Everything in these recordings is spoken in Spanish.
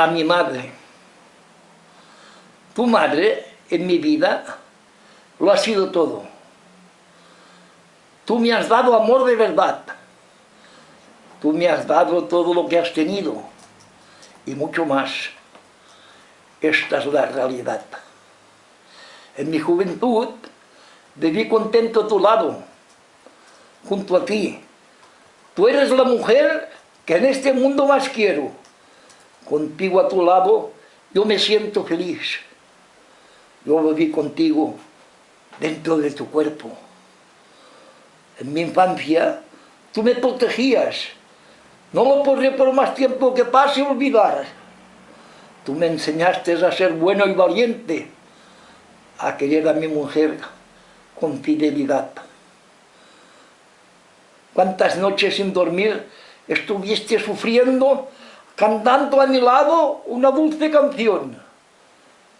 a mi madre. Tu madre en mi vida lo ha sido todo. Tú me has dado amor de verdad. Tú me has dado todo lo que has tenido y mucho más. Esta es la realidad. En mi juventud viví contento a tu lado, junto a ti. Tú eres la mujer que en este mundo más quiero. Contigo a tu lado yo me siento feliz. Yo viví contigo dentro de tu cuerpo. En mi infancia tú me protegías. No lo podré por más tiempo que pase olvidar. Tú me enseñaste a ser bueno y valiente, a querer a mi mujer con fidelidad. ¿Cuántas noches sin dormir estuviste sufriendo, cantando a mi lado una dulce canción?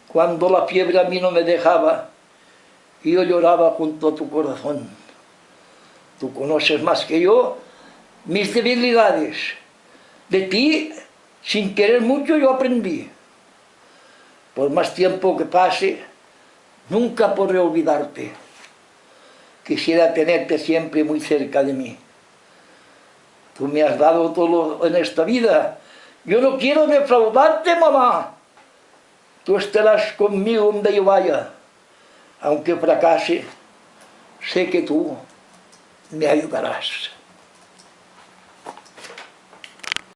Cuando la fiebre a mí no me dejaba y yo lloraba junto a tu corazón. Tú conoces más que yo mis debilidades. De ti, sin querer mucho, yo aprendí. Por más tiempo que pase, nunca podré olvidarte. Quisiera tenerte siempre muy cerca de mí. Tú me has dado todo en esta vida. Yo no quiero defraudarte, mamá. Tú estarás conmigo donde yo vaya. Aunque fracase, sé que tú me ayudarás.